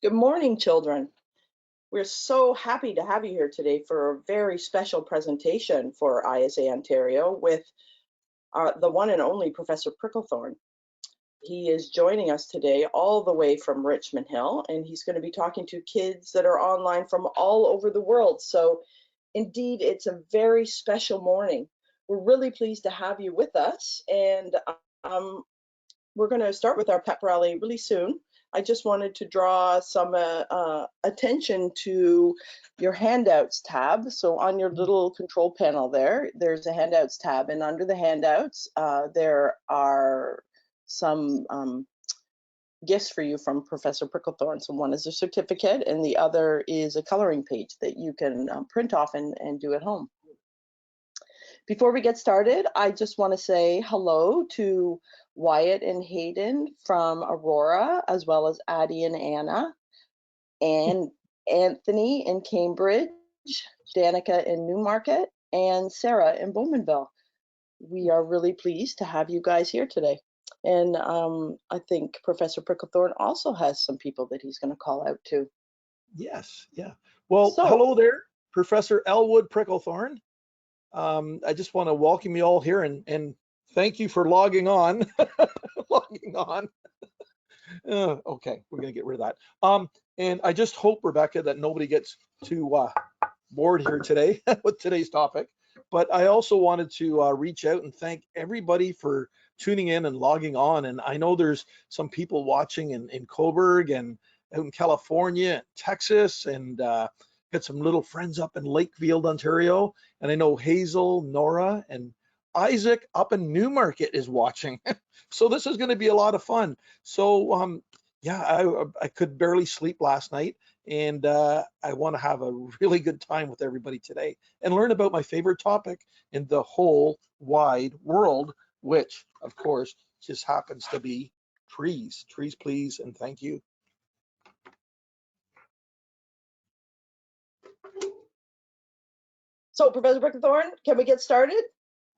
Good morning, children. We're so happy to have you here today for a very special presentation for ISA Ontario with the one and only Professor Pricklethorn. He is joining us today all the way from Richmond Hill, and he's going to be talking to kids that are online from all over the world. So indeed, it's a very special morning. We're really pleased to have you with us, and um, we're going to start with our pep rally really soon. I just wanted to draw some attention to your handouts tab. So on your little control panel there's a handouts tab, and under the handouts, there are some gifts for you from Professor Pricklethorn. So one is a certificate, and the other is a coloring page that you can print off and do at home. Before we get started, I just want to say hello to Wyatt and Hayden from Aurora, as well as Addie and Anna, and Anthony in Cambridge, Danica in Newmarket, and Sarah in Bowmanville. We are really pleased to have you guys here today. And I think Professor Pricklethorn also has some people that he's going to call out to. Yes, yeah. Well, hello there, Professor Elwood Pricklethorn. I just want to welcome you all here and thank you for logging on. Logging on. Okay, we're gonna get rid of that. And I just hope, Rebecca, that nobody gets too bored here today with today's topic. But I also wanted to reach out and thank everybody for tuning in and logging on. And I know there's some people watching in Coburg and out in California, and Texas, and got some little friends up in Lakefield, Ontario. And I know Hazel, Nora, and Isaac up in Newmarket is watching. So this is going to be a lot of fun. So yeah, I could barely sleep last night, and I want to have a really good time with everybody today and learn about my favorite topic in the whole wide world, which of course just happens to be trees. Trees, please, and thank you. So Professor Pricklethorn, can we get started?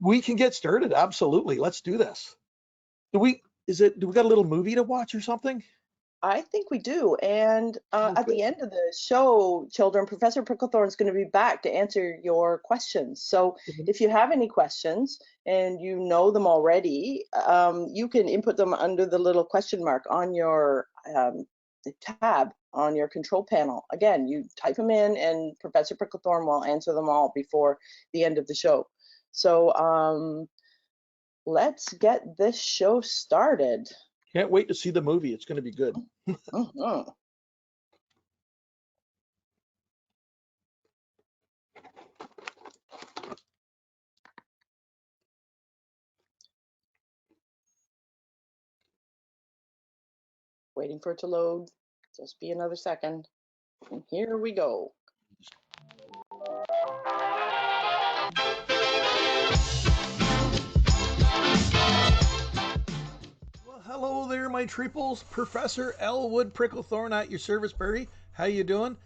We can get started, absolutely. Let's do this. Do we got a little movie to watch or something? I think we do. And at the end of the show, children, Professor Pricklethorn is going to be back to answer your questions. So if you have any questions and you know them already, you can input them under the little question mark on your tab on your control panel. Again, you type them in and Professor Pricklethorn will answer them all before the end of the show. So let's get this show started. Can't wait to see the movie. It's going to be good. Waiting for it to load. Just be another second. And here we go. Well, hello there, my treeples. Professor Elwood Pricklethorn at your service, Barry. How you doing?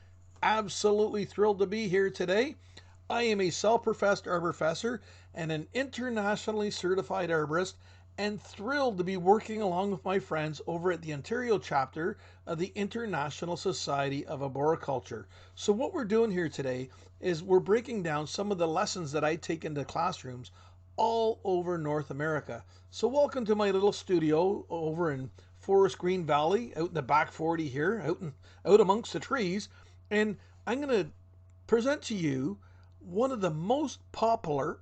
Absolutely thrilled to be here today. I am a self-professed arbor-fessor and an internationally certified arborist, and thrilled to be working along with my friends over at the Ontario chapter of the International Society of Arboriculture. So what we're doing here today is we're breaking down some of the lessons that I take into classrooms all over North America. So welcome to my little studio over in Forest Green Valley, out in the back 40 here, out amongst the trees, and I'm going to present to you one of the most popular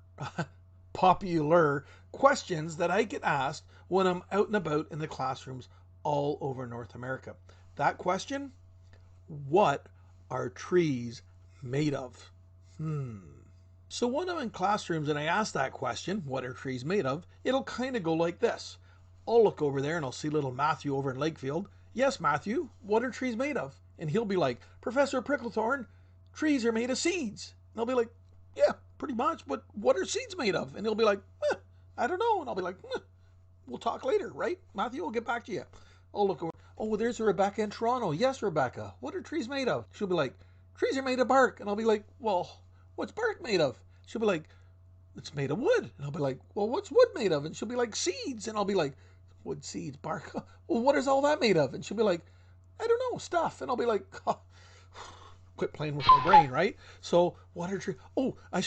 questions that I get asked when I'm out and about in the classrooms all over North America. That question: what are trees made of? So when I'm in classrooms and I ask that question, what are trees made of, it'll kind of go like this. I'll look over there and I'll see little Matthew over in Lakefield. Yes, Matthew, what are trees made of? And he'll be like, Professor Pricklethorn, trees are made of seeds. And I'll be like, yeah, pretty much, but what are seeds made of? And he'll be like, I don't know. And I'll be like, we'll talk later, right? Matthew, we'll get back to you. I'll look over. Oh, there's Rebecca in Toronto. Yes, Rebecca, what are trees made of? She'll be like, trees are made of bark. And I'll be like, well, what's bark made of? She'll be like, it's made of wood. And I'll be like, well, what's wood made of? And she'll be like, seeds. And I'll be like, wood, seeds, bark. Well, what is all that made of? And she'll be like, I don't know, stuff. And I'll be like, oh, quit playing with my brain, right? So what are trees? Oh, I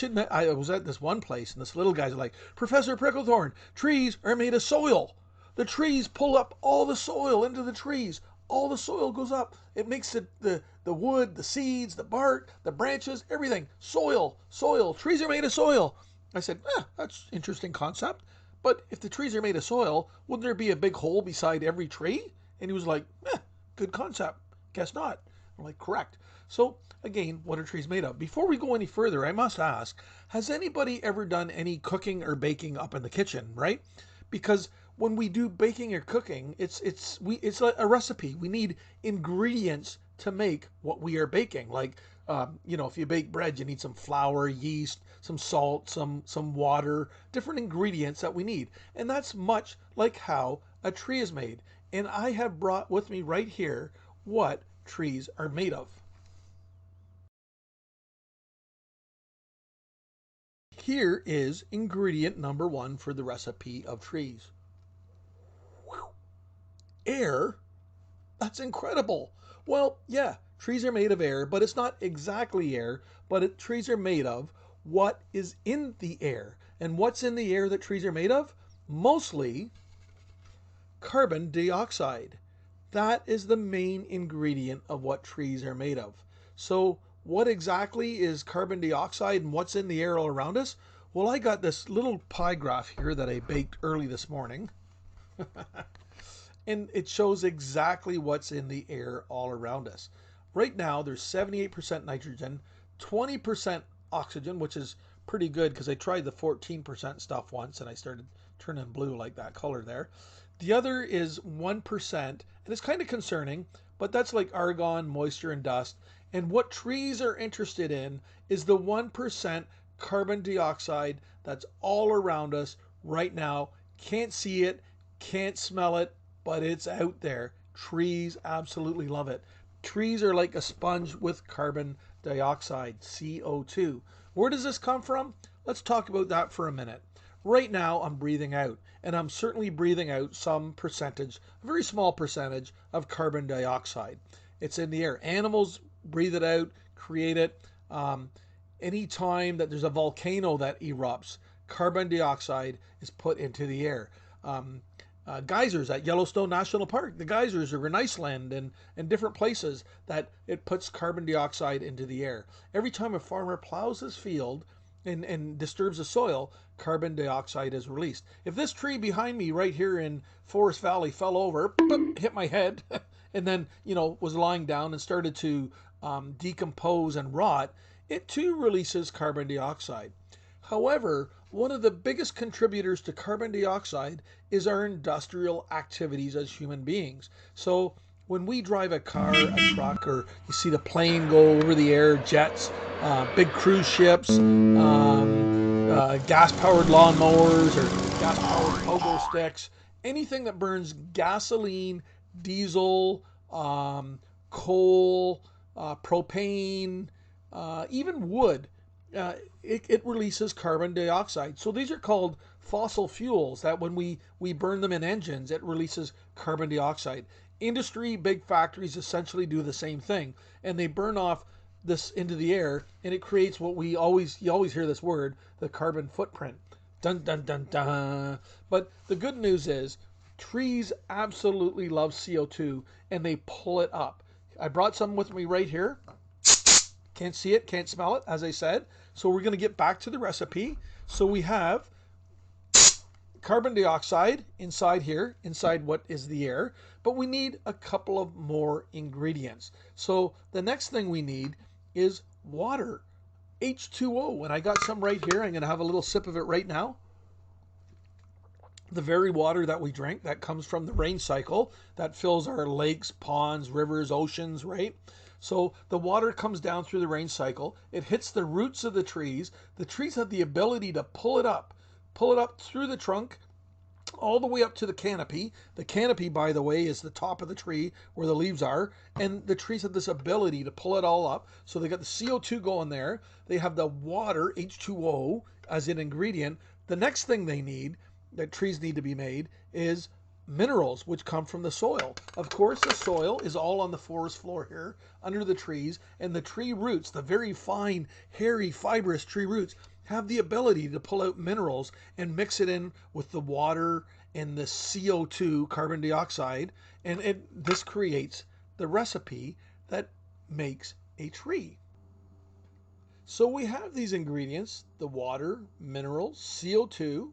was at this one place and this little guy's like, Professor Pricklethorn, trees are made of soil. The trees pull up all the soil into the trees. All the soil goes up. It makes the wood, the seeds, the bark, the branches, everything. Soil, soil. Trees are made of soil. I said, that's an interesting concept. But if the trees are made of soil, wouldn't there be a big hole beside every tree? And he was like, good concept. Guess not. I'm like, correct. So again, what are trees made of? Before we go any further, I must ask, has anybody ever done any cooking or baking up in the kitchen, right? Because when we do baking or cooking, it's a recipe. We need ingredients to make what we are baking. Like, if you bake bread, you need some flour, yeast, some salt, some water, different ingredients that we need. And that's much like how a tree is made. And I have brought with me right here what trees are made of. Here is ingredient number 1 for the recipe of trees. Whew. Air. That's incredible. Well, yeah, trees are made of air, but it's not exactly air, but trees are made of what is in the air. And what's in the air that trees are made of? Mostly carbon dioxide. That is the main ingredient of what trees are made of. So what exactly is carbon dioxide and what's in the air all around us? Well, I got this little pie graph here that I baked early this morning. And it shows exactly what's in the air all around us. Right now, there's 78% nitrogen, 20% oxygen, which is pretty good because I tried the 14% stuff once and I started turning blue like that color there. The other is 1%, and it's kind of concerning, but that's like argon, moisture, and dust. And what trees are interested in is the 1% carbon dioxide that's all around us right now. Can't see it, can't smell it, but it's out there. Trees absolutely love it. Trees are like a sponge with carbon dioxide, CO2. Where does this come from? Let's talk about that for a minute. Right now, I'm breathing out, and I'm certainly breathing out some percentage, a very small percentage of carbon dioxide. It's in the air. Animals breathe it out, create it. Any time that there's a volcano that erupts, carbon dioxide is put into the air. Geysers at Yellowstone National Park. The geysers are in Iceland and different places that it puts carbon dioxide into the air. Every time a farmer plows his field and disturbs the soil, carbon dioxide is released. If this tree behind me right here in Forest Valley fell over, hit my head, and then, was lying down and started to decompose and rot, it too releases carbon dioxide. However, one of the biggest contributors to carbon dioxide is our industrial activities as human beings. So when we drive a car, a truck, or you see the plane go over the air, jets, big cruise ships, gas-powered lawnmowers or gas-powered pogo sticks, anything that burns gasoline, diesel, coal, propane, even wood, it releases carbon dioxide. So these are called fossil fuels that when we burn them in engines, it releases carbon dioxide. Industry, big factories essentially do the same thing, and they burn off this into the air, and it creates what you always hear this word, the carbon footprint. Dun dun dun dun. But the good news is trees absolutely love CO2 and they pull it up. I brought some with me right here. Can't see it, can't smell it, as I said. So we're going to get back to the recipe. So we have carbon dioxide inside here, inside what is the air, but we need a couple of more ingredients. So the next thing we need is water, H2O, and I got some right here. I'm going to have a little sip of it right now. The very water that we drink that comes from the rain cycle that fills our lakes, ponds, rivers, oceans, right? So the water comes down through the rain cycle. It hits the roots of the trees. The trees have the ability to pull it up through the trunk all the way up to the canopy. The canopy, by the way, is the top of the tree where the leaves are. And the trees have this ability to pull it all up. So they got the CO2 going there. They have the water, H2O, as an ingredient. The next thing they need, that trees need to be made, is minerals, which come from the soil. Of course, the soil is all on the forest floor here, under the trees, and the tree roots, the very fine, hairy, fibrous tree roots, have the ability to pull out minerals and mix it in with the water and the CO2, carbon dioxide, and this creates the recipe that makes a tree. So we have these ingredients, the water, minerals, CO2,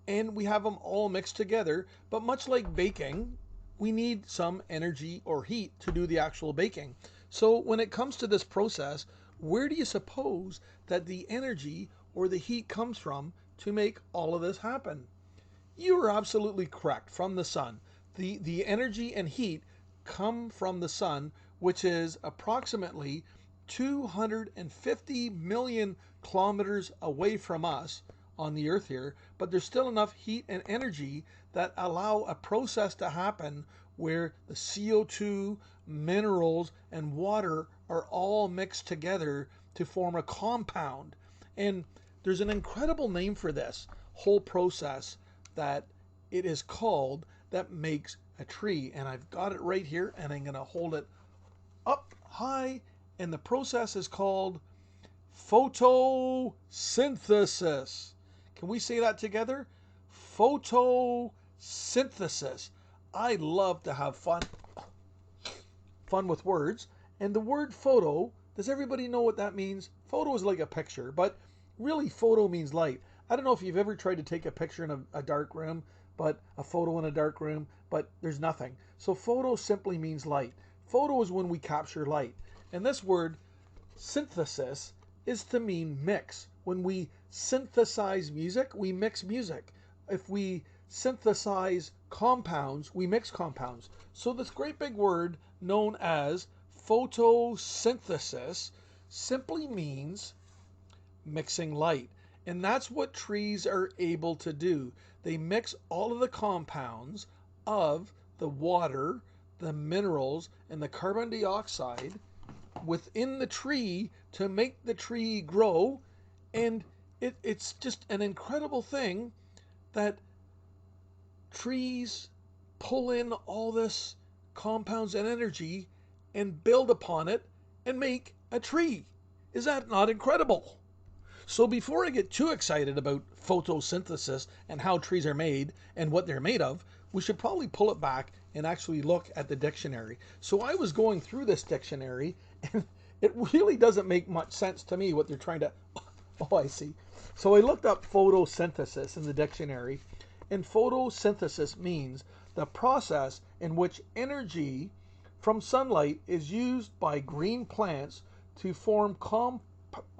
and we have them all mixed together. But much like baking, we need some energy or heat to do the actual baking. So when it comes to this process, where do you suppose that the energy or the heat comes from to make all of this happen? You are absolutely correct, from the sun. The energy and heat come from the sun, which is approximately 250 million kilometers away from us on the earth here, but there's still enough heat and energy that allow a process to happen where the CO2, minerals, and water are all mixed together to form a compound. And there's an incredible name for this whole process that it is called that makes a tree. And I've got it right here, and I'm going to hold it up high, and the process is called photosynthesis. Can we say that together? Photosynthesis. I love to have fun with words. And the word photo, does everybody know what that means? Photo is like a picture, but really photo means light. I don't know if you've ever tried to take a picture in a dark room, but a photo in a dark room, but there's nothing. So photo simply means light. Photo is when we capture light. And this word synthesis is to mean mix. When we synthesize music, we mix music. If we synthesize compounds, we mix compounds. So this great big word known as photosynthesis simply means mixing light. And that's what trees are able to do. They mix all of the compounds of the water, the minerals, and the carbon dioxide within the tree to make the tree grow. And it's just an incredible thing that trees pull in all this compounds and energy and build upon it and make a tree. Is that not incredible? So before I get too excited about photosynthesis and how trees are made and what they're made of, we should probably pull it back and actually look at the dictionary. So I was going through this dictionary, and it really doesn't make much sense to me what they're trying to... Oh, I see. So I looked up photosynthesis in the dictionary, and photosynthesis means the process in which energy from sunlight is used by green plants to form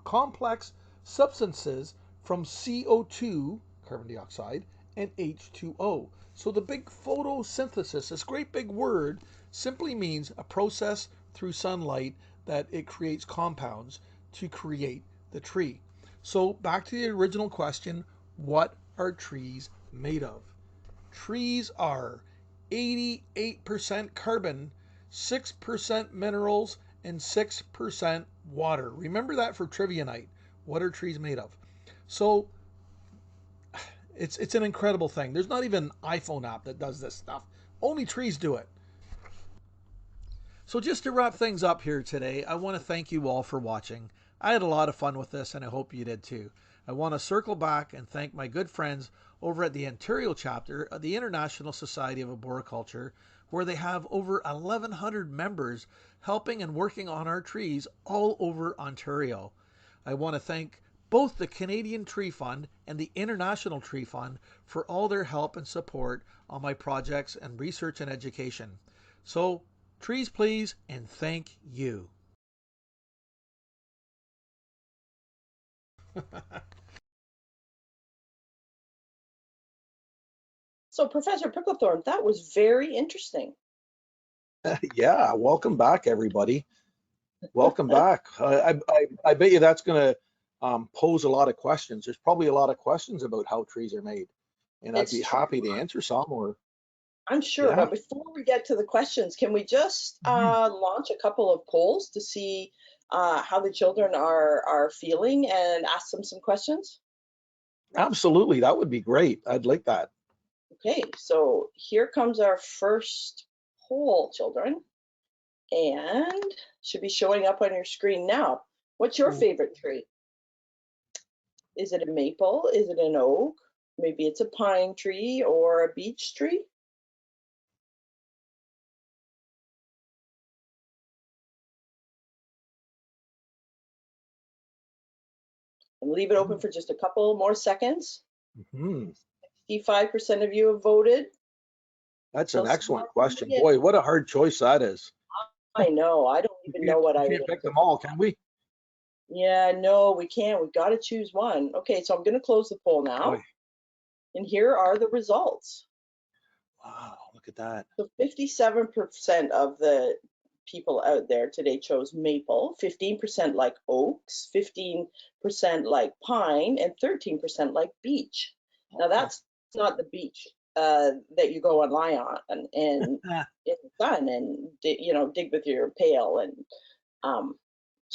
complex substances from CO2, carbon dioxide, and H2O. So the big photosynthesis, this great big word, simply means a process through sunlight that it creates compounds to create the tree. So back to the original question, what are trees made of? Trees are 88% carbon, 6% minerals, and 6% water. Remember that for trivia night. What are trees made of? So it's an incredible thing. There's not even an iPhone app that does this stuff. Only trees do it. So just to wrap things up here today, I want to thank you all for watching. I had a lot of fun with this, and I hope you did too. I want to circle back and thank my good friends over at the Ontario chapter of the International Society of Arboriculture, where they have over 1,100 members helping and working on our trees all over Ontario. I want to thank both the Canadian Tree Fund and the International Tree Fund for all their help and support on my projects and research and education. So, trees please, and thank you. So Professor Pricklethorn, that was very interesting. Yeah, welcome back, everybody. Welcome back. I bet you that's going to pose a lot of questions. There's probably a lot of questions about how trees are made, and I'd be happy to answer some. Or I'm sure, but before we get to the questions, can we just launch a couple of polls to see how the children are feeling and ask them some questions? Absolutely, that would be great. I'd like that. Okay, so here comes our first poll, children, and should be showing up on your screen now. What's your favorite tree? Is it a maple? Is it an oak? Maybe it's a pine tree or a beech tree? And leave it open for just a couple more seconds. 65% of you have voted. That's an excellent question. Boy, what a hard choice that is. I know. I don't even know what I would can't pick them all, can we? Yeah, no, we can't. We've got to choose one. Okay, so I'm going to close the poll now. Boy. And here are the results. Wow, look at that. So 57% of the people out there today chose maple, 15% like oaks, 15% like pine, and 13% like beech. Now that's not the beech that you go and lie on and in the sun and dig with your pail and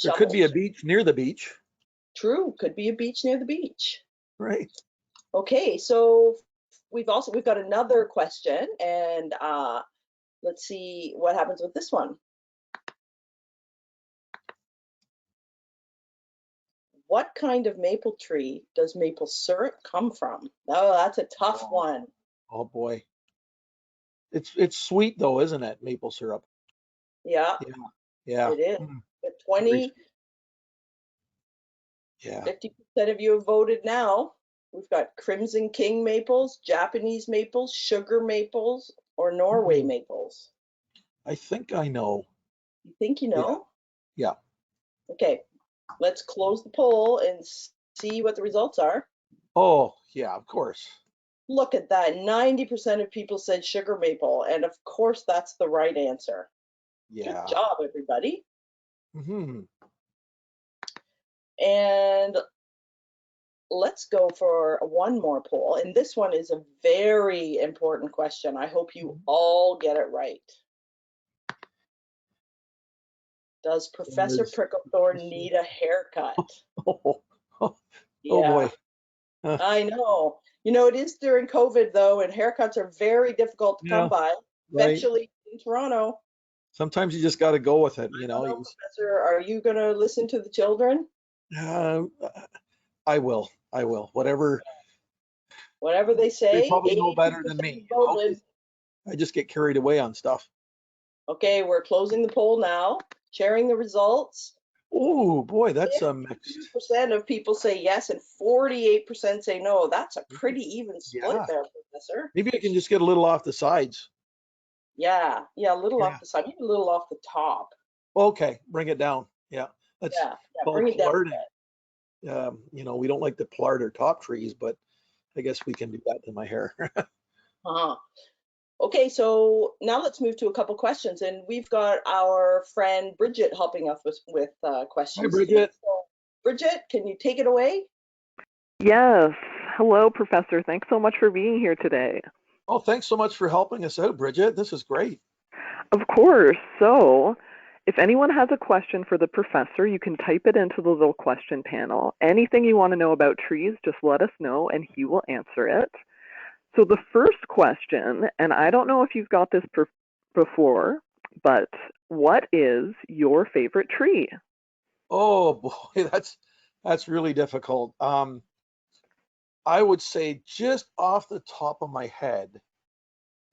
there could be a beach near the beach. True, could be a beach near the beach. Right. Okay, so we've got another question, and let's see what happens with this one. What kind of maple tree does maple syrup come from? Oh, that's a tough one. Oh boy. It's sweet though, isn't it? Maple syrup. Yeah. Yeah. It is. But 50% of you have voted now. We've got Crimson King maples, Japanese maples, sugar maples, or Norway maples. I think I know. You think you know? Yeah. Okay, let's close the poll and see what the results are. Oh, yeah, of course. Look at that. 90% of people said sugar maple, and of course that's the right answer. Yeah. Good job, everybody. Mm-hmm. And let's go for one more poll. And this one is a very important question. I hope you all get it right. Does Professor Pricklethorn need a haircut? Oh Yeah. Boy. I know. You know, it is during COVID though, and haircuts are very difficult to come by, especially in Toronto. Sometimes you just got to go with it, you know. Professor, are you going to listen to the children? I will. Whatever they say. They probably know better than me. You know? I just get carried away on stuff. Okay, we're closing the poll now, sharing the results. Oh boy, that's a mixed. 2% of people say yes and 48% say no. That's a pretty even split there, Professor. Maybe I can just get a little off the sides. Yeah, a little off the side, maybe a little off the top. Okay, bring it down. Yeah, that's bring it down. You know, we don't like to plard our top trees, but I guess we can do that to my hair. Okay, so now let's move to a couple questions, and we've got our friend Bridget helping us with questions. Hi, Bridget. So, Bridget, can you take it away? Yes. Hello, Professor. Thanks so much for being here today. Oh, thanks so much for helping us out, Bridget. This is great. Of course. So, if anyone has a question for the professor, you can type it into the little question panel. Anything you want to know about trees, just let us know and he will answer it. So the first question, and I don't know if you've got this before, but what is your favorite tree? Oh boy, that's really difficult. I would say just off the top of my head,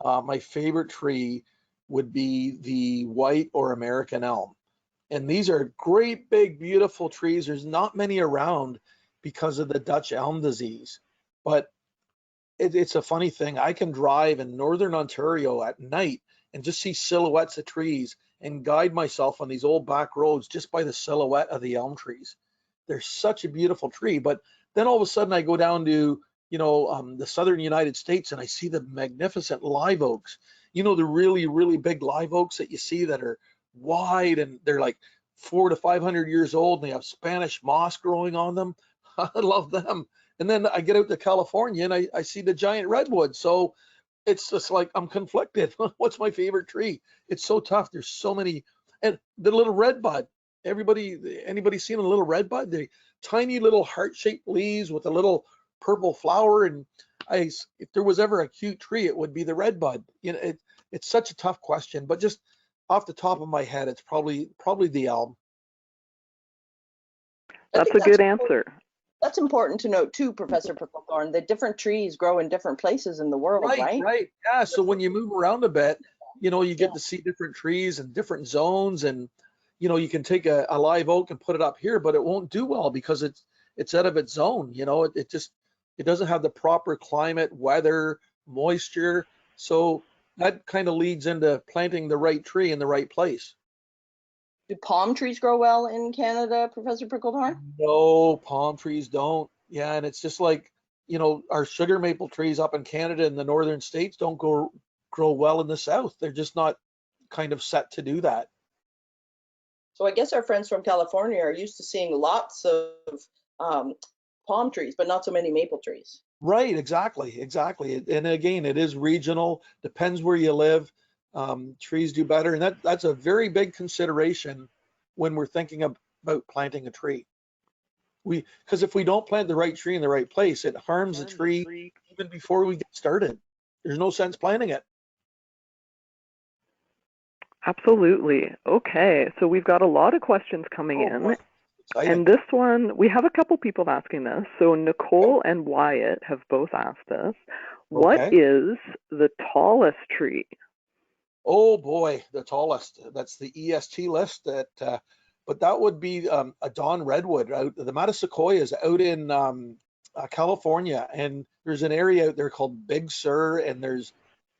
my favorite tree would be the white or American elm. And these are great, big, beautiful trees. There's not many around because of the Dutch elm disease. But it's a funny thing. I can drive in northern Ontario at night and just see silhouettes of trees and guide myself on these old back roads just by the silhouette of the elm trees. They're such a beautiful tree. But then all of a sudden I go down to, you know, the southern United States and I see the magnificent live oaks. You know, the really, really big live oaks that you see that are wide and they're like 400 to 500 years old and they have Spanish moss growing on them. I love them. And then I get out to California and I see the giant redwood. So it's just like I'm conflicted. What's my favorite tree? It's so tough. There's so many. And the little redbud. Anybody seen a little redbud? The tiny little heart-shaped leaves with a little purple flower. And if there was ever a cute tree, it would be the redbud. You know, it's such a tough question, but just off the top of my head, it's probably the elm. That's a good answer. That's important to note too, Professor Pricklethorn, that different trees grow in different places in the world, right? Right. Yeah. So when you move around a bit, you know, you get to see different trees and different zones, and you know, you can take a live oak and put it up here, but it won't do well because it's out of its zone. You know, it doesn't have the proper climate, weather, moisture. So that kind of leads into planting the right tree in the right place. Do palm trees grow well in Canada, Professor Pricklethorn? No, palm trees don't. Yeah, and it's just like, you know, our sugar maple trees up in Canada and the northern states don't grow well in the south. They're just not kind of set to do that. So I guess our friends from California are used to seeing lots of palm trees, but not so many maple trees. Right, exactly. And again, it is regional, depends where you live. Trees do better, and that's a very big consideration when we're thinking about planting a tree. Because if we don't plant the right tree in the right place, it harms the tree even before we get started. There's no sense planting it. Absolutely. Okay, so we've got a lot of questions coming in. Exciting. And this one, we have a couple people asking this. So Nicole and Wyatt have both asked this. What is the tallest tree? Oh boy, the tallest. That's the EST list. But that would be a Dawn redwood. The Matasequoia is out in California, and there's an area out there called Big Sur, and there's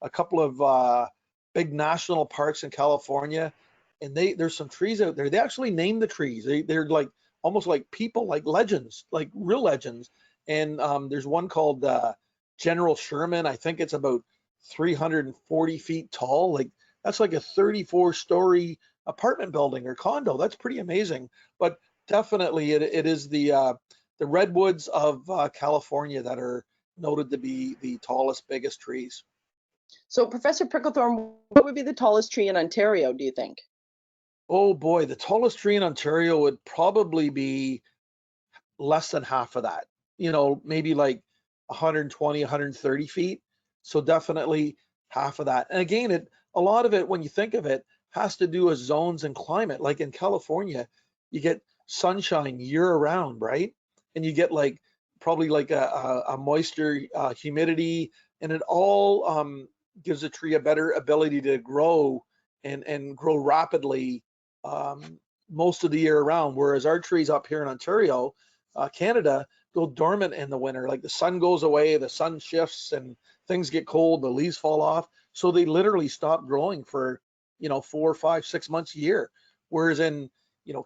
a couple of big national parks in California, and there's some trees out there. They actually name the trees. They're like almost like people, like legends, like real legends. And there's one called General Sherman. I think it's about 340 feet tall. Like that's like a 34-story apartment building or condo. That's pretty amazing. But definitely it is the redwoods of California that are noted to be the tallest, biggest trees. So Professor Pricklethorn, what would be the tallest tree in Ontario, do you think? Oh boy, the tallest tree in Ontario would probably be less than half of that. You know, maybe like 120, 130 feet. So definitely half of that. And again, a lot of it, when you think of it, has to do with zones and climate. Like in California, you get sunshine year round, right? And you get like probably like a moisture, humidity, and it all gives a tree a better ability to grow and grow rapidly most of the year around. Whereas our trees up here in Ontario, Canada, go dormant in the winter. Like the sun goes away, the sun shifts, and things get cold, the leaves fall off. So they literally stop growing for, 4, 5, 6 months a year. Whereas in,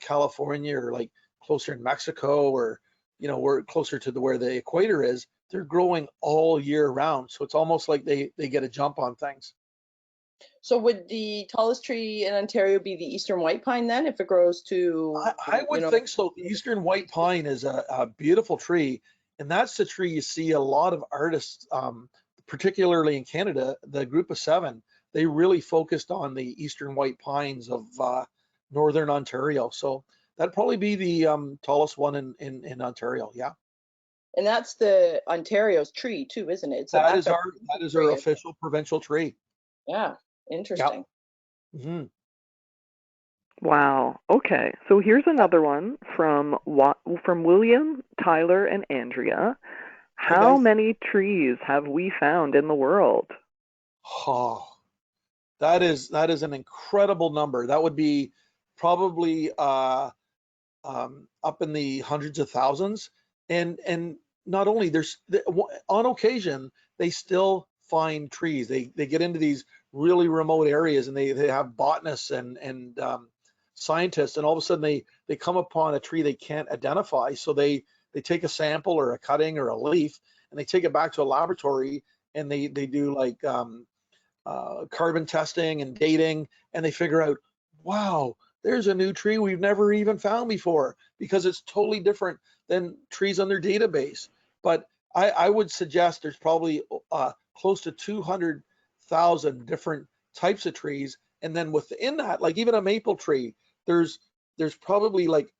California or like closer in Mexico or, we're closer to where the equator is, they're growing all year round. So it's almost like they get a jump on things. So would the tallest tree in Ontario be the eastern white pine then, if it grows to? I would think so. The eastern white pine is a beautiful tree, and that's the tree you see a lot of artists, particularly in Canada, the group of 7, they really focused on the eastern white pines of northern Ontario. So that'd probably be the tallest one in Ontario. Yeah. And that's the Ontario's tree too, isn't it? So that is our official provincial tree. Yeah, interesting. Yep. Mm-hmm. Wow. Okay. So here's another one from William, Tyler, and Andrea. How many trees have we found in the world? Oh, that is an incredible number. That would be probably up in the hundreds of thousands. And not only on occasion they still find trees. They get into these really remote areas, and they have botanists and scientists, and all of a sudden they come upon a tree they can't identify. So they take a sample or a cutting or a leaf, and they take it back to a laboratory, and they do like carbon testing and dating, and they figure out, wow, there's a new tree we've never even found before, because it's totally different than trees on their database. But I would suggest there's probably close to 200,000 different types of trees. And then within that, like even a maple tree, there's probably like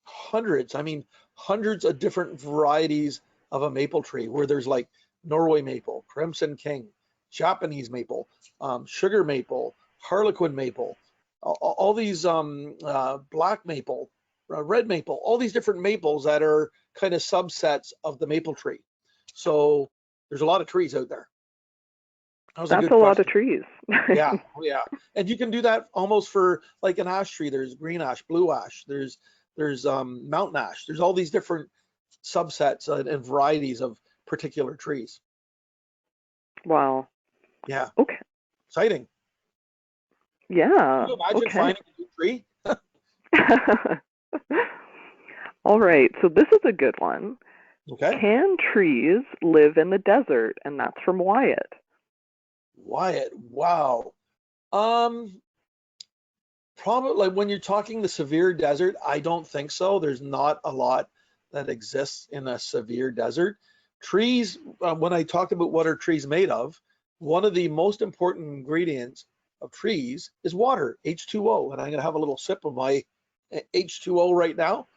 hundreds of different varieties of a maple tree, where there's like Norway maple, crimson king, Japanese maple, sugar maple, harlequin maple, all these black maple, red maple, all these different maples that are kind of subsets of the maple tree. So there's a lot of trees out there. That was a good That's a lot of question. trees. Yeah, yeah. And you can do that almost for like an ash tree. There's green ash, blue ash, there's mountain ash. There's all these different subsets and varieties of particular trees. Wow. Yeah. Okay. Exciting. Yeah. Can you imagine Okay. finding a new tree? All right. So this is a good one. Okay. Can trees live in the desert? And that's from Wyatt. Wyatt, wow. Probably like when you're talking the severe desert, I don't think so. There's not a lot that exists in a severe desert. Trees, when I talked about what are trees made of, one of the most important ingredients of trees is water, H2O. And I'm going to have a little sip of my H2O right now.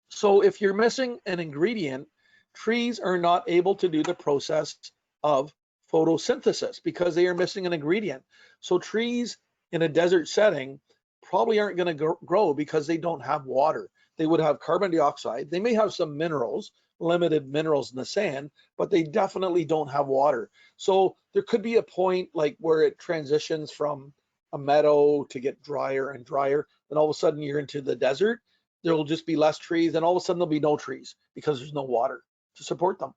So if you're missing an ingredient, trees are not able to do the process of photosynthesis because they are missing an ingredient. So trees in a desert setting probably aren't going to grow because they don't have water. They would have carbon dioxide. They may have some minerals, limited minerals in the sand, but they definitely don't have water. So there could be a point like where it transitions from a meadow to get drier and drier. Then all of a sudden you're into the desert. There will just be less trees, and all of a sudden there'll be no trees because there's no water to support them.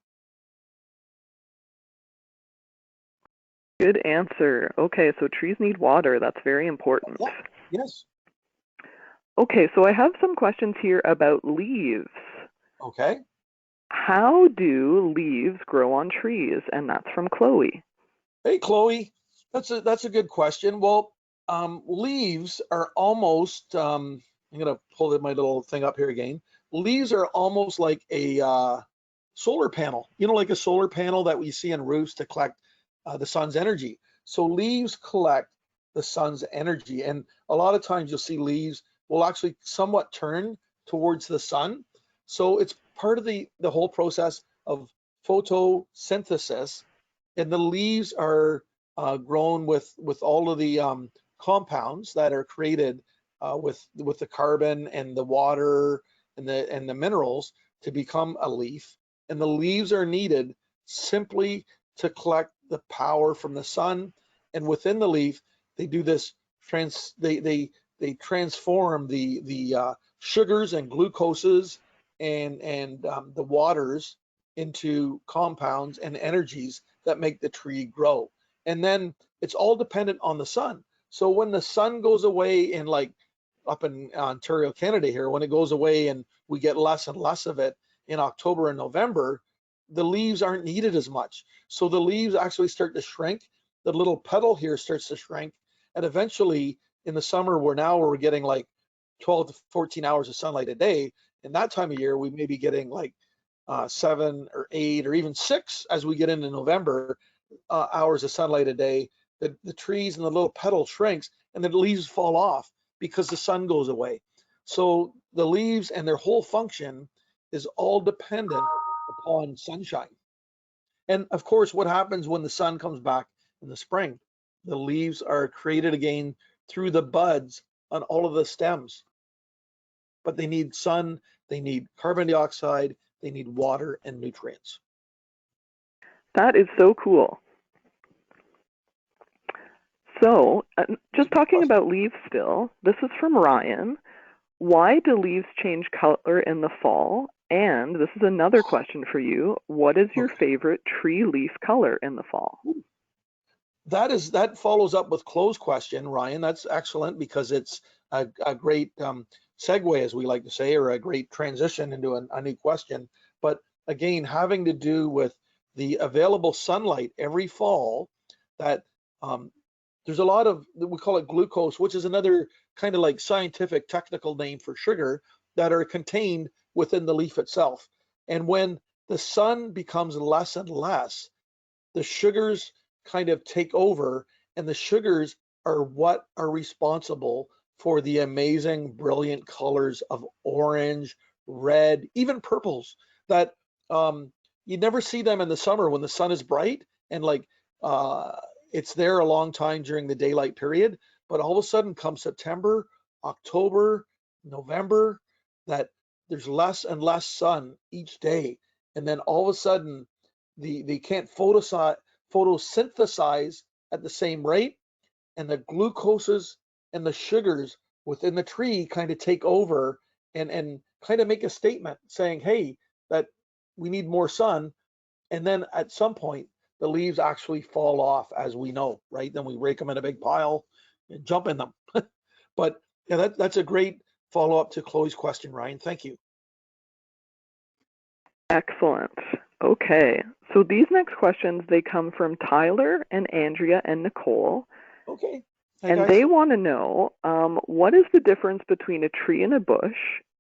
Good answer. Okay, so trees need water. That's very important. Yeah. Yes. Okay, so I have some questions here about leaves. Okay. How do leaves grow on trees? And that's from Chloe. Hey, Chloe, that's a good question. Well, leaves are almost. I'm gonna pull my little thing up here again. Leaves are almost like a solar panel. You know, like a solar panel that we see on roofs to collect the sun's energy. So leaves collect the sun's energy, and a lot of times you'll see leaves will actually somewhat turn towards the sun. So it's part of the whole process of photosynthesis, and the leaves are grown with all of the compounds that are created with the carbon and the water and the minerals to become a leaf. And the leaves are needed simply to collect the power from the sun. And within the leaf, they do this they transform the sugars and glucoses and the waters into compounds and energies that make the tree grow. And then it's all dependent on the sun. So when the sun goes away in like up in Ontario, Canada here, when it goes away and we get less and less of it in October and November, the leaves aren't needed as much. So the leaves actually start to shrink. The little petal here starts to shrink. And eventually in the summer, we're getting like 12 to 14 hours of sunlight a day. In that time of year, we may be getting like 7 or 8 or even 6 as we get into November hours of sunlight a day. The trees and the little petal shrinks and the leaves fall off because the sun goes away. So the leaves and their whole function is all dependent upon sunshine. And of course, what happens when the sun comes back in the spring? The leaves are created again through the buds on all of the stems. But they need sun, they need carbon dioxide, they need water and nutrients. That is so cool. So, just talking about leaves still, this is from Ryan. Why do leaves change color in the fall? And this is another question for you. What is your favorite tree leaf color in the fall? That follows up with Chloe's question, Ryan. That's excellent because it's a great segue, as we like to say, or a great transition into a new question. But again, having to do with the available sunlight every fall, that there's a lot of, we call it glucose, which is another kind of like scientific technical name for sugar, that are contained within the leaf itself. And when the sun becomes less and less, the sugars kind of take over, and the sugars are what are responsible for the amazing, brilliant colors of orange, red, even purples that you never see them in the summer when the sun is bright and like it's there a long time during the daylight period, but all of a sudden come September, October, November, that there's less and less sun each day, and then all of a sudden they can't photosynthesize at the same rate, and the glucoses and the sugars within the tree kind of take over and kind of make a statement saying, hey, that we need more sun. And then at some point, the leaves actually fall off, as we know, right? Then we rake them in a big pile and jump in them. But yeah, that's a great follow-up to Chloe's question, Ryan. Thank you. Excellent. Okay, so these next questions, they come from Tyler and Andrea and Nicole. Okay. Hi, and guys. They want to know, what is the difference between a tree and a bush,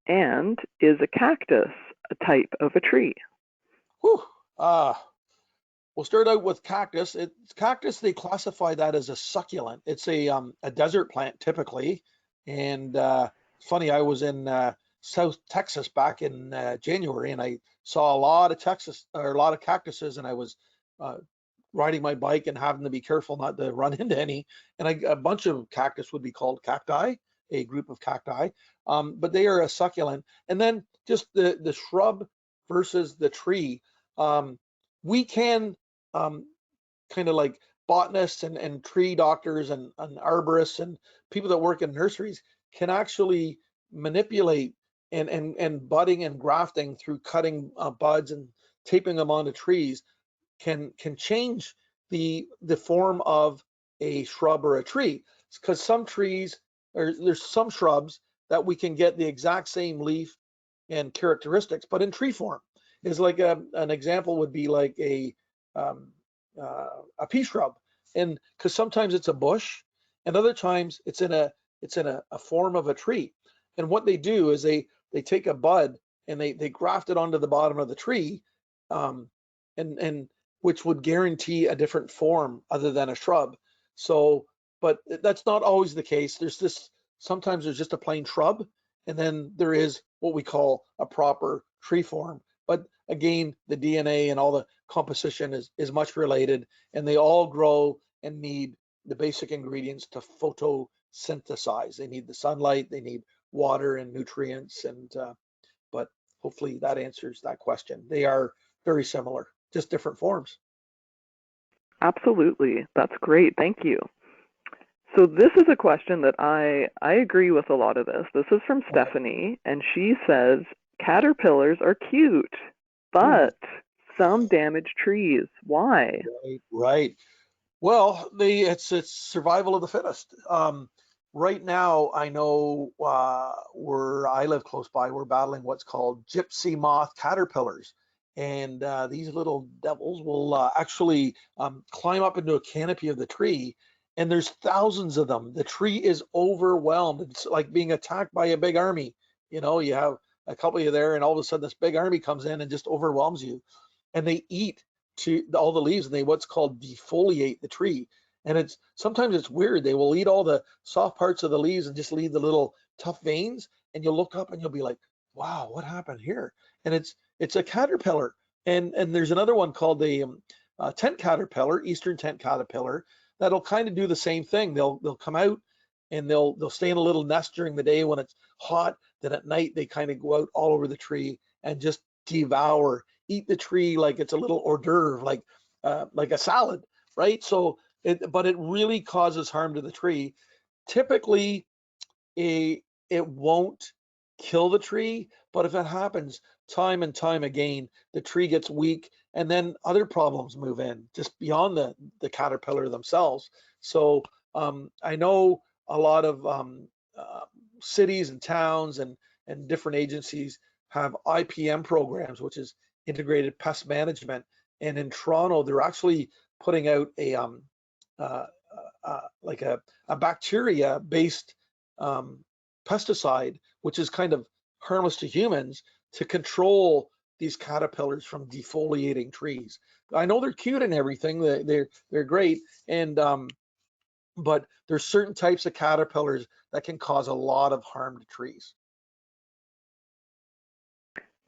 and is a cactus a type of a tree? Whew. We'll start out with cactus. Cactus, they classify that as a succulent. It's a desert plant typically. And funny, I was in South Texas back in January, and I saw a lot of cactuses, and I was riding my bike and having to be careful not to run into any. And a bunch of cactus would be called cacti, a group of cacti, but they are a succulent. And then just the shrub versus the tree. We can kind of like botanists and tree doctors and arborists and people that work in nurseries can actually manipulate and budding and grafting through cutting buds and taping them onto trees can change the form of a shrub or a tree, because some trees, or there's some shrubs that we can get the exact same leaf and characteristics, but in tree form. Is like an example would be like a pea shrub, and because sometimes it's a bush, and other times it's in a form of a tree. And what they do is they take a bud and they graft it onto the bottom of the tree, and which would guarantee a different form other than a shrub. So, but that's not always the case. Sometimes there's just a plain shrub, and then there is what we call a proper tree form. But again, the DNA and all the composition is much related, and they all grow and need the basic ingredients to photosynthesize. They need the sunlight, they need water and nutrients, and but hopefully that answers that question. They are very similar, just different forms. Absolutely. That's great. Thank you. So this is a question that I agree with a lot of this. This is from Stephanie, and she says, caterpillars are cute, but some damage trees. Why? Right. Well, it's survival of the fittest. Right now, I know where I live close by, we're battling what's called gypsy moth caterpillars. And these little devils will actually climb up into a canopy of the tree, and there's thousands of them. The tree is overwhelmed. It's like being attacked by a big army. You know, you have a couple of you there, and all of a sudden this big army comes in and just overwhelms you. And they eat all the leaves, and they what's called defoliate the tree. And sometimes it's weird. They will eat all the soft parts of the leaves and just leave the little tough veins. And you'll look up and you'll be like, wow, what happened here? And it's a caterpillar. And there's another one called the tent caterpillar, eastern tent caterpillar, that'll kind of do the same thing. They'll come out and they'll stay in a little nest during the day when it's hot. Then at night they kind of go out all over the tree and just eat the tree like it's a little hors d'oeuvre, like a salad, right? So but it really causes harm to the tree. Typically, it won't kill the tree, but if it happens time and time again, the tree gets weak, and then other problems move in just beyond the caterpillar themselves. So I know a lot of cities and towns and different agencies have IPM programs, which is integrated pest management. And in Toronto, they're actually putting out a like a bacteria-based pesticide, which is kind of harmless to humans, to control these caterpillars from defoliating trees. I know they're cute and everything; they're great, and but there's certain types of caterpillars that can cause a lot of harm to trees.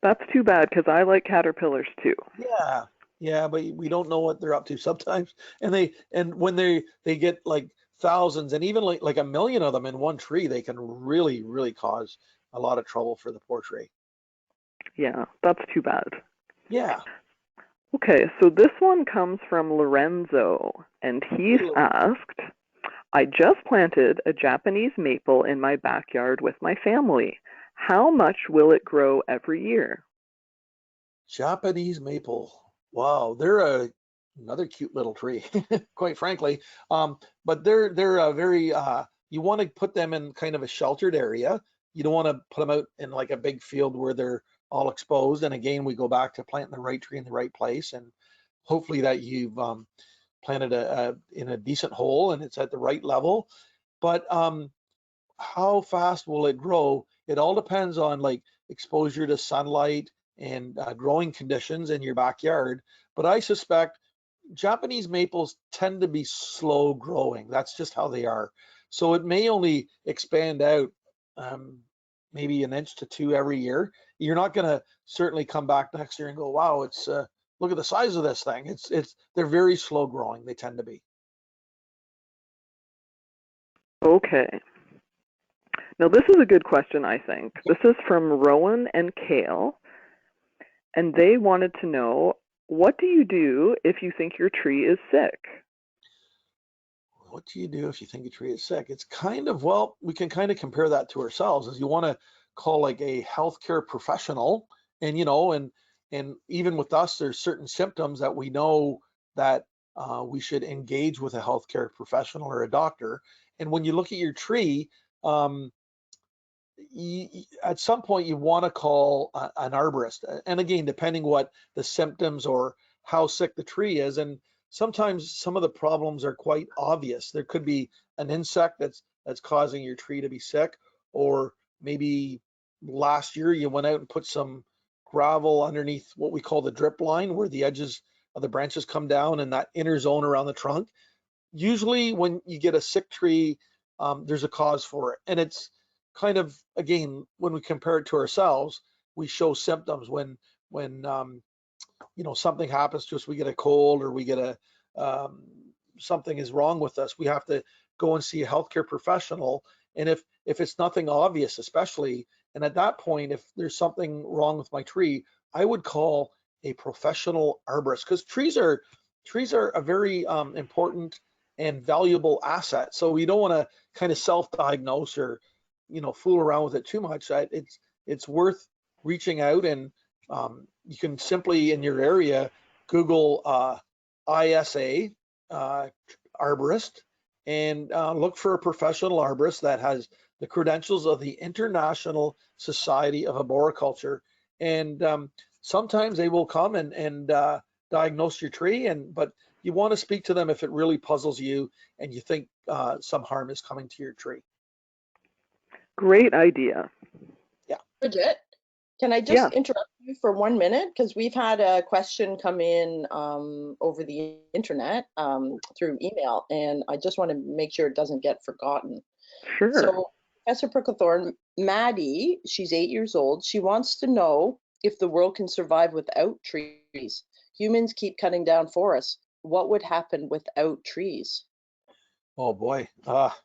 That's too bad because I like caterpillars too. Yeah, but we don't know what they're up to sometimes. And when they get like thousands and even like a million of them in one tree, they can really cause a lot of trouble for the poor tree. Yeah, that's too bad. Yeah. Okay, so this one comes from Lorenzo, and he's asked, I just planted a Japanese maple in my backyard with my family. How much will it grow every year? Japanese maple. Wow, they're another cute little tree, quite frankly. But they're a very you want to put them in kind of a sheltered area. You don't want to put them out in like a big field where they're all exposed. And again, we go back to planting the right tree in the right place, and hopefully that you've planted in a decent hole and it's at the right level. But how fast will it grow? It all depends on like exposure to sunlight and growing conditions in your backyard. But I suspect Japanese maples tend to be slow growing. That's just how they are. So it may only expand out maybe an inch to two every year. You're not going to certainly come back next year and go, wow, it's look at the size of this thing. They're very slow growing. They tend to be. Okay. Now, this is a good question, I think. This is from Rowan and Kale, and they wanted to know, what do you do if you think your tree is sick? What do you do if you think a tree is sick? It's kind of, well, we can kind of compare that to ourselves, as you want to call like a healthcare professional. And, and even with us, there's certain symptoms that we know that we should engage with a healthcare professional or a doctor. And when you look at your tree, at some point you want to call an arborist. And again, depending what the symptoms or how sick the tree is. And sometimes some of the problems are quite obvious. There could be an insect that's causing your tree to be sick, or maybe last year you went out and put some gravel underneath what we call the drip line, where the edges of the branches come down and that inner zone around the trunk. Usually when you get a sick tree, there's a cause for it. And it's kind of, again, when we compare it to ourselves, we show symptoms when something happens to us, we get a cold or we get something is wrong with us. We have to go and see a healthcare professional. And if it's nothing obvious, especially, and at that point, if there's something wrong with my tree, I would call a professional arborist, because trees are a very important and valuable asset. So we don't want to kind of self-diagnose or fool around with it too much. It's worth reaching out, and you can simply in your area Google ISA arborist and look for a professional arborist that has the credentials of the International Society of Arboriculture. And sometimes they will come and diagnose your tree, but you want to speak to them if it really puzzles you and you think some harm is coming to your tree. Great idea. Yeah. Bridget, can I just interrupt you for 1 minute? Because we've had a question come in over the internet through email, and I just want to make sure it doesn't get forgotten. Sure. So, Professor Pricklethorn, Maddie, she's 8 years old. She wants to know if the world can survive without trees. Humans keep cutting down forests. What would happen without trees? Oh boy,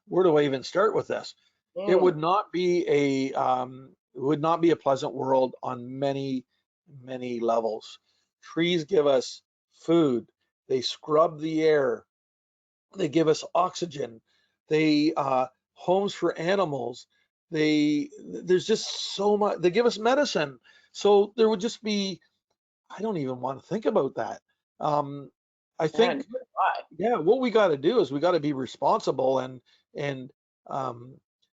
where do I even start with this? It would not be a pleasant world on many levels. Trees give us food. They scrub the air. They give us oxygen. They homes for animals. There's just so much. They give us medicine. So there would just be, I don't even want to think about that. I think, what we got to do is we got to be responsible and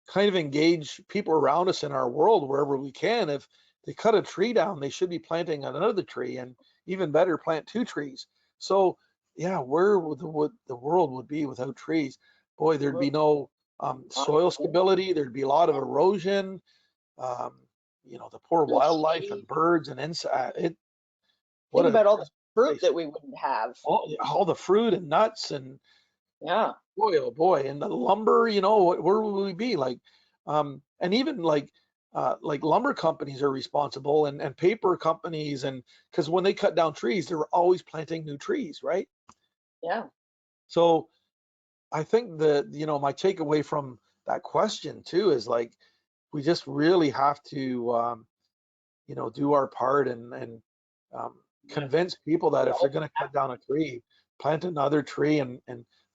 kind of engage people around us in our world wherever we can. If they cut a tree down, they should be planting another tree, and even better, plant 2 trees. So yeah, where would the world would be without trees? Boy, there'd be no soil stability. There'd be a lot of erosion. The poor wildlife and birds and insects. Think about all the fruit that we wouldn't have. All the fruit and nuts and boy, oh boy, and the lumber. Where would we be? Like, and even like like lumber companies are responsible, and paper companies, and because when they cut down trees, they're always planting new trees, right? Yeah. So I think that, my takeaway from that question too is like, we just really have to, do our part and convince people that if they're going to cut down a tree, plant another tree, and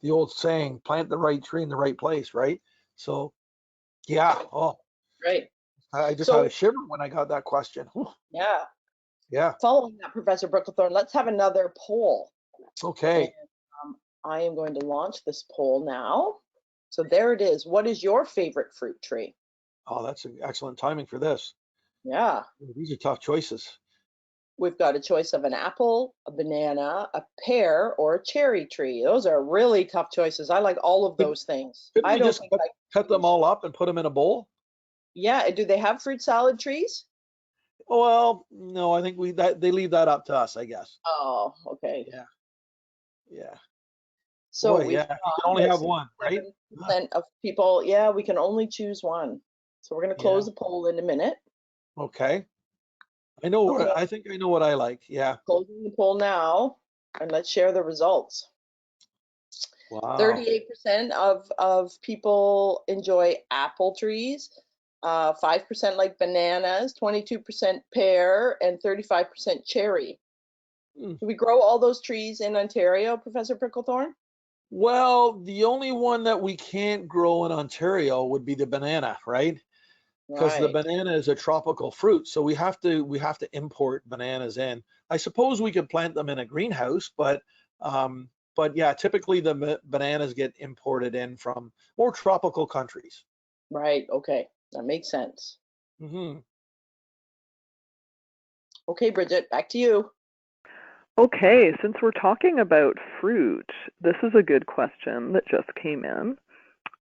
the old saying, plant the right tree in the right place, right? So yeah, oh, Right. I just had a shiver when I got that question. Yeah. Yeah. Following that, Professor Pricklethorn, let's have another poll. Okay. And, I am going to launch this poll now. So there it is. What is your favorite fruit tree? Oh, that's excellent timing for this. Yeah. These are tough choices. We've got a choice of an apple, a banana, a pear, or a cherry tree. Those are really tough choices. I like all of those things. Couldn't I we don't just think I cut them all up and put them in a bowl? Yeah. Do they have fruit salad trees? Well, no, I think they leave that up to us, I guess. Oh, okay. Yeah. Yeah. So Boy, we've yeah, you can got only have one, right? 7% of people. Yeah, we can only choose one. So we're going to close Yeah. the poll in a minute. Okay. I know Okay. I think I know what I like. Yeah. Closing the poll now, and let's share the results. Wow. 38% of people enjoy apple trees, 5% like bananas, 22% pear, and 35% cherry. Do we grow all those trees in Ontario, Professor Pricklethorn? Well, the only one that we can't grow in Ontario would be the banana, right? Because the Right. banana is a tropical fruit, so we have to import bananas in. I suppose we could plant them in a greenhouse, but yeah, typically the bananas get imported in from more tropical countries. Right. Okay. That makes sense. Hmm. Okay, Bridget, back to you. Okay, since we're talking about fruit, this is a good question that just came in.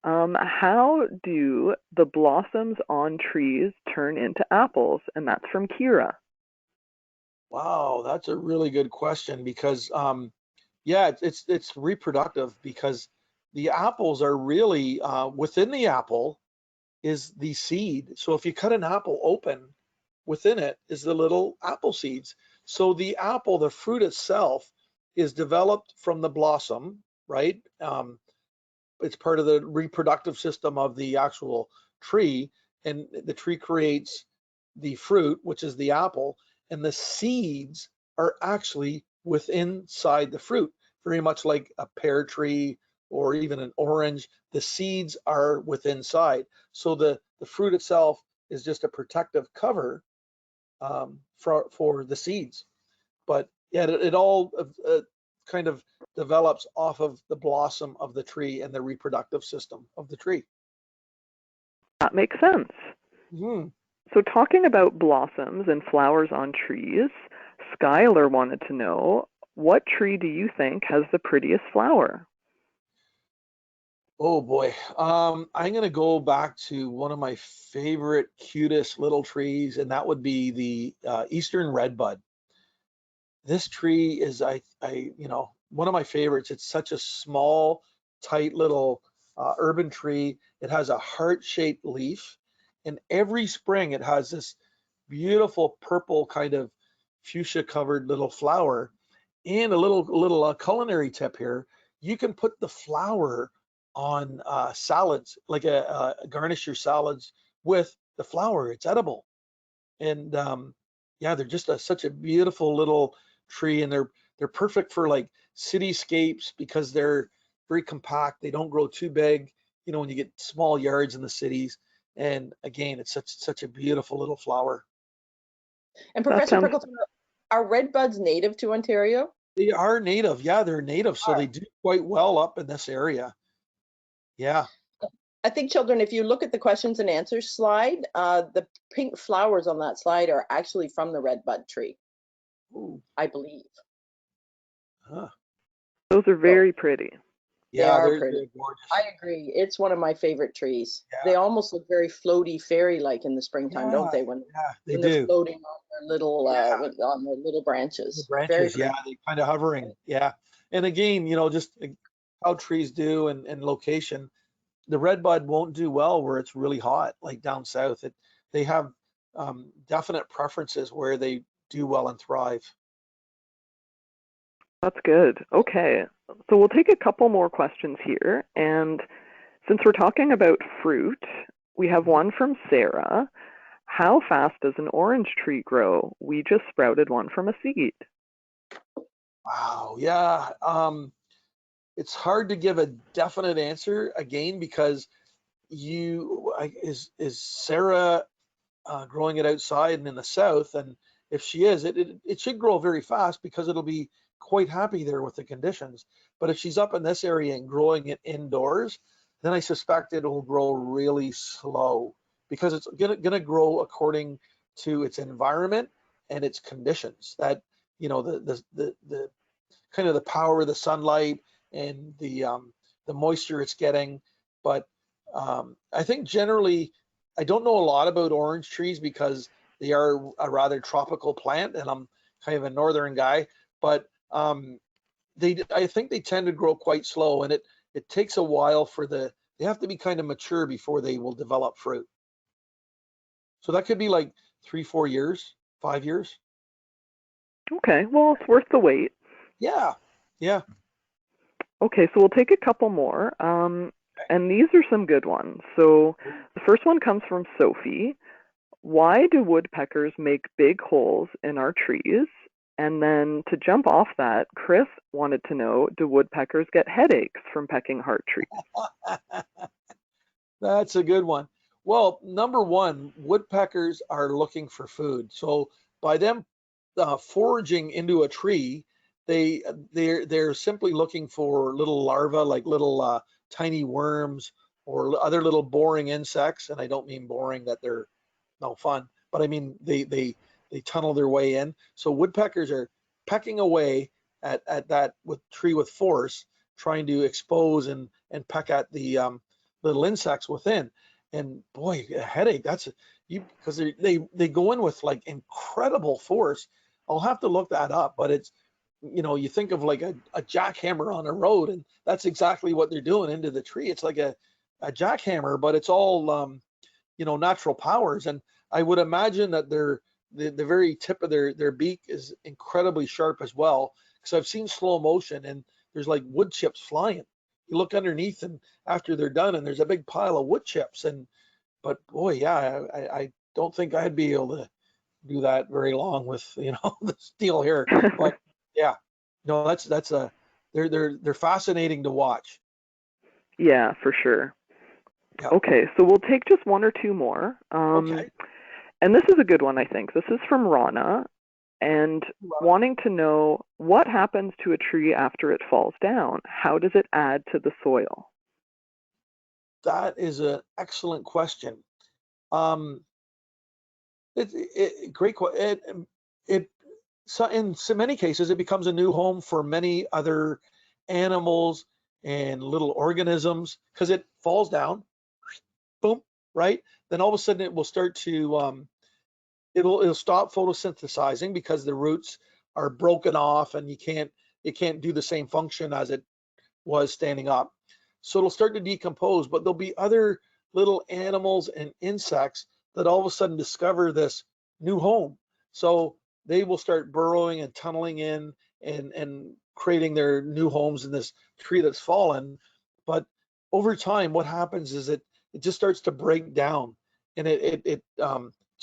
How do the blossoms on trees turn into apples? And that's from Kira. Wow, that's a really good question because yeah, it's reproductive because the apples are really within the apple is the seed. So if you cut an apple open, within it is the little apple seeds. So the apple, the fruit itself, is developed from the blossom, right? It's part of the reproductive system of the actual tree, and the tree creates the fruit, which is the apple, and the seeds are actually within inside the fruit, very much like a pear tree or even an orange. The seeds are within inside. So the fruit itself is just a protective cover for the seeds. But yeah, it all kind of develops off of the blossom of the tree and the reproductive system of the tree. That makes sense. Mm-hmm. So talking about blossoms and flowers on trees, Skylar wanted to know, what tree do you think has the prettiest flower? Oh boy, I'm gonna go back to one of my favorite, cutest little trees, and that would be the eastern redbud. This tree is, one of my favorites. It's such a small, tight little urban tree. It has a heart-shaped leaf, and every spring it has this beautiful purple kind of fuchsia-covered little flower. And a little culinary tip here: you can put the flower on salads, like garnish your salads with the flower. It's edible, and yeah, they're just such a beautiful little tree, and they're perfect for like cityscapes because they're very compact. They don't grow too big, when you get small yards in the cities. And again, it's such a beautiful little flower. And Professor Pricklethorn, are redbuds native to Ontario? They are native. Yeah, they're native, so they do quite well up in this area. Yeah. I think, children, if you look at the questions and answers slide, the pink flowers on that slide are actually from the redbud tree. Ooh. I believe. Huh. Those are very pretty. They Yeah, are they're pretty. gorgeous. I agree. It's one of my favorite trees. Yeah. They almost look very floaty, fairy-like in the springtime, don't they? Yeah, they when do. they're floating on their little on their little branches. The branches, yeah, they kind of hovering. Yeah. And again, just how trees do and location. The redbud won't do well where it's really hot, like down south. they have definite preferences where they do well and thrive. That's good. Okay, so we'll take a couple more questions here. And since we're talking about fruit, we have one from Sarah. How fast does an orange tree grow? We just sprouted one from a seed. Wow, yeah. It's hard to give a definite answer again because is Sarah growing it outside and in the south? And if she is, it should grow very fast because it'll be quite happy there with the conditions. But if she's up in this area and growing it indoors, then I suspect it'll grow really slow because it's gonna grow according to its environment and its conditions. That the kind of the power of the sunlight and the moisture it's getting. But I think generally, I don't know a lot about orange trees because they are a rather tropical plant, and I'm kind of a northern guy. But I think they tend to grow quite slow, and it takes a while they have to be kind of mature before they will develop fruit. So that could be like 3-4 years, 5 years. Okay, well, it's worth the wait. Yeah, yeah. Okay, so we'll take a couple more. And these are some good ones. So the first one comes from Sophie. Why do woodpeckers make big holes in our trees? And then to jump off that, Chris wanted to know, do woodpeckers get headaches from pecking heart trees? That's a good one. Well, number one, woodpeckers are looking for food. So by them foraging into a tree, they're simply looking for little larvae, like little tiny worms or other little boring insects. And I don't mean boring that they're no fun, but I mean they tunnel their way in. So woodpeckers are pecking away at that tree with force, trying to expose and peck at the little insects within. And boy, a headache. Because they go in with like incredible force. I'll have to look that up, but it's you think of like a jackhammer on a road, and that's exactly what they're doing into the tree. It's like a jackhammer, but it's all natural powers. And I would imagine that the very tip of their beak is incredibly sharp as well, because I've seen slow motion and there's like wood chips flying. You look underneath and after they're done and there's a big pile of wood chips. But boy, yeah, I don't think I'd be able to do that very long with the steel here. But yeah, no, they're fascinating to watch. Yeah, for sure. Yeah. Okay, so we'll take just one or two more. Okay. And this is a good one, I think. This is from Rana, and wanting to know what happens to a tree after it falls down. How does it add to the soil? That is an excellent question. Great question. So in so many cases, it becomes a new home for many other animals and little organisms because it falls down, boom, right? Then all of a sudden it will start to it'll stop photosynthesizing because the roots are broken off and it can't do the same function as it was standing up. So it'll start to decompose, but there'll be other little animals and insects that all of a sudden discover this new home. So they will start burrowing and tunneling in and creating their new homes in this tree that's fallen. But over time, what happens is it just starts to break down, and it's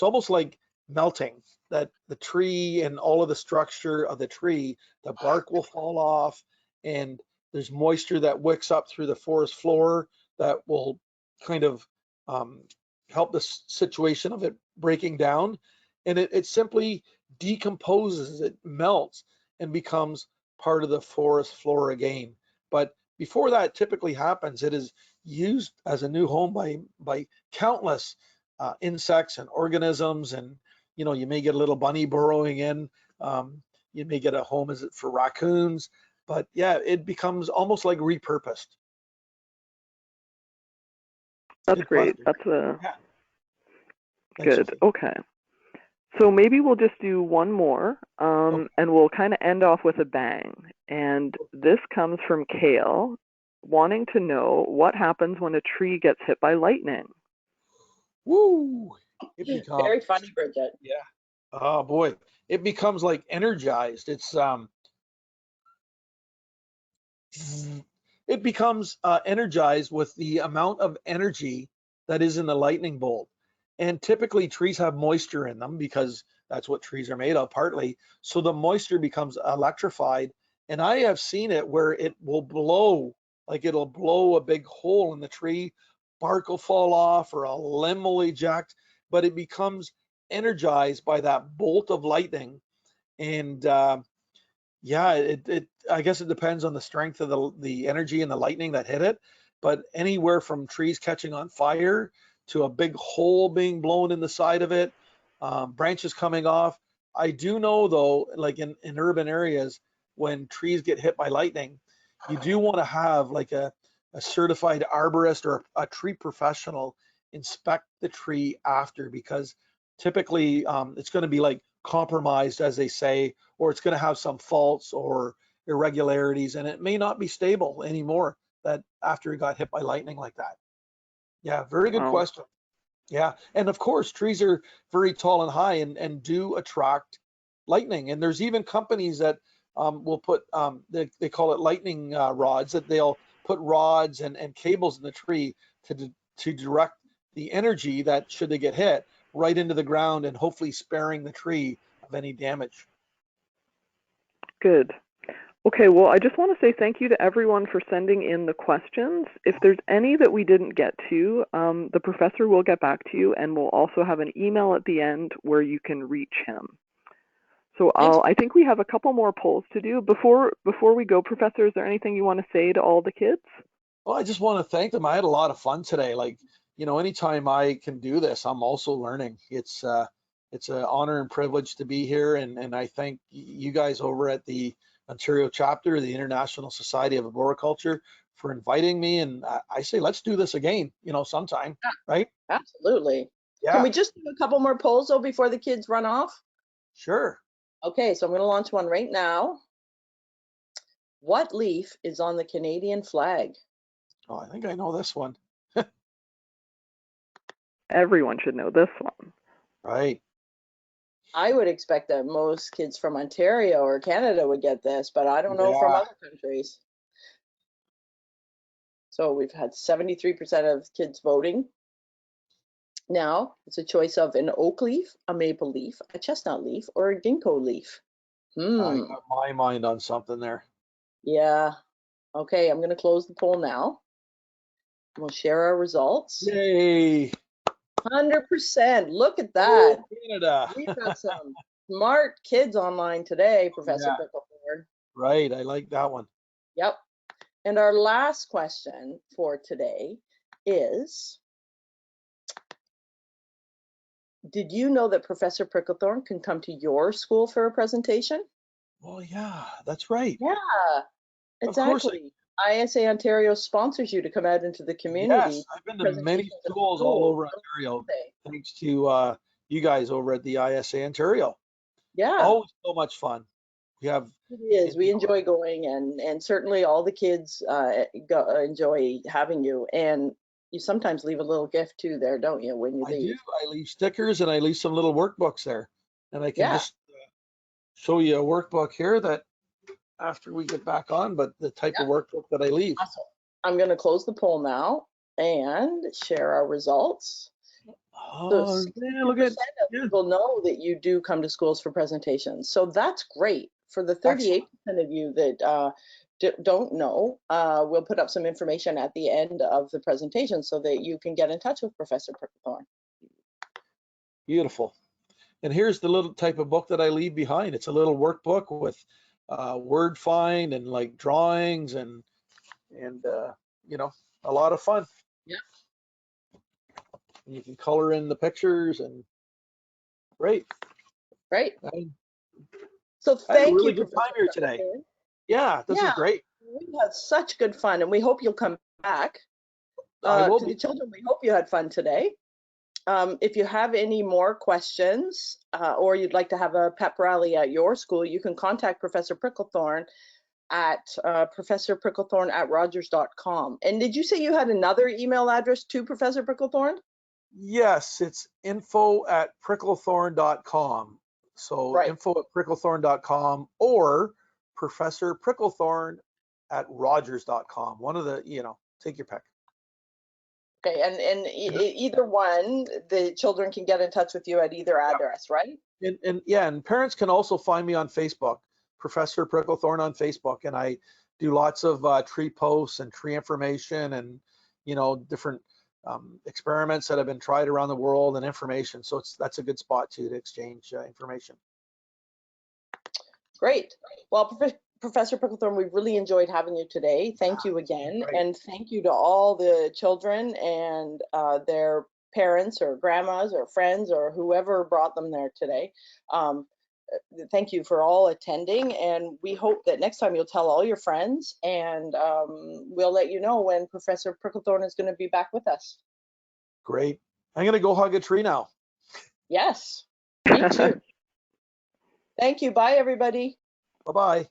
almost like melting. That the tree and all of the structure of the tree, the bark will fall off, and there's moisture that wicks up through the forest floor that will kind of help the situation of it breaking down. And it simply decomposes, it melts and becomes part of the forest floor again. But before that typically happens, it is used as a new home by countless insects and organisms. And you may get a little bunny burrowing in. You may get a home for raccoons. But yeah, it becomes almost like repurposed. That's great. That's yeah. Thanks, good. Sophie. Okay. So maybe we'll just do one more, and we'll kind of end off with a bang. And this comes from Kale, wanting to know what happens when a tree gets hit by lightning. Woo! It becomes, Very funny, Bridget. yeah. Oh boy, it becomes like energized. It becomes energized with the amount of energy that is in the lightning bolt. And typically trees have moisture in them because that's what trees are made of partly. So the moisture becomes electrified. And I have seen it where it will blow, like it'll blow a big hole in the tree, bark will fall off or a limb will eject, but it becomes energized by that bolt of lightning. And yeah, I guess it depends on the strength of the energy and the lightning that hit it, but anywhere from trees catching on fire to a big hole being blown in the side of it, branches coming off. I do know though, like in urban areas, when trees get hit by lightning, you do want to have like a certified arborist or a tree professional inspect the tree after, because typically it's going to be like compromised, as they say, or it's going to have some faults or irregularities, and it may not be stable anymore that after it got hit by lightning like that. Yeah, very good question. Yeah, and of course trees are very tall and high and do attract lightning, and there's even companies that will put they call it lightning rods, that they'll put rods and cables in the tree to direct the energy that, should they get hit, right into the ground and hopefully sparing the tree of any damage. Good. Okay, well, I just want to say thank you to everyone for sending in the questions. If there's any that we didn't get to, the professor will get back to you, and we'll also have an email at the end where you can reach him. So I think we have a couple more polls to do. Before we go, Professor, is there anything you want to say to all the kids? Well, I just want to thank them. I had a lot of fun today. Like, you know, anytime I can do this, I'm also learning. It's an honor and privilege to be here, and I thank you guys over at the Ontario chapter, the International Society of Arboriculture, for inviting me. And I say, let's do this again, you know, sometime, right? Absolutely. Yeah. Can we just do a couple more polls though before the kids run off? Sure. Okay, so I'm going to launch one right now. What leaf is on the Canadian flag? Oh, I think I know this one. Everyone should know this one. Right. I would expect that most kids from Ontario or Canada would get this, but I don't know from other countries. So we've had 73% of kids voting. Now it's a choice of an oak leaf, a maple leaf, a chestnut leaf, or a ginkgo leaf. I got my mind on something there. Yeah. Okay, I'm going to close the poll now. We'll share our results. Yay. 100%. Look at that. Canada. We've got some smart kids online today, Professor Pricklethorn. Right. I like that one. Yep. And our last question for today is, did you know that Professor Pricklethorn can come to your school for a presentation? Well, yeah, that's right. Yeah, exactly. ISA Ontario sponsors you to come out into the community. Yes, I've been to many schools all over Ontario, thanks to you guys over at the ISA Ontario. Yeah. Always so much fun. We have. It is. We enjoy going, and certainly all the kids enjoy having you. And you sometimes leave a little gift too there, don't you, when you leave? I do. I leave stickers and I leave some little workbooks there. And I can just show you a workbook here that after we get back on, but the type of workbook that I leave. Awesome. I'm going to close the poll now and share our results. Oh, so yeah, look at people know that you do come to schools for presentations. So that's great. For the 38% of you that don't know, we'll put up some information at the end of the presentation so that you can get in touch with Professor Pricklethorn. Beautiful. And here's the little type of book that I leave behind. It's a little workbook with word find and like drawings and you know, a lot of fun. Yeah. You can color in the pictures and great. Great. So thank you. Really good time here today. Yeah, this is great. We had such good fun, and we hope you'll come back. To the children, we hope you had fun today. If you have any more questions or you'd like to have a pep rally at your school, you can contact Professor Pricklethorn at professorpricklethorn@rogers.com. And did you say you had another email address to Professor Pricklethorn? Yes, it's info@pricklethorn.com. So Right. info@pricklethorn.com or Professor Pricklethorn @rogers.com. One of the, take your pick. Okay, and either one, the children can get in touch with you at either address, right? And parents can also find me on Facebook, Professor Pricklethorn on Facebook, and I do lots of tree posts and tree information and different experiments that have been tried around the world and information. So that's a good spot to exchange information. Great. Well, Professor Pricklethorn, we've really enjoyed having you today. Thank you again, and thank you to all the children and their parents or grandmas or friends or whoever brought them there today. Thank you for all attending, and we hope that next time you'll tell all your friends, and we'll let you know when Professor Pricklethorn is going to be back with us. Great. I'm going to go hug a tree now. Yes, me too. Thank you. Bye, everybody. Bye-bye.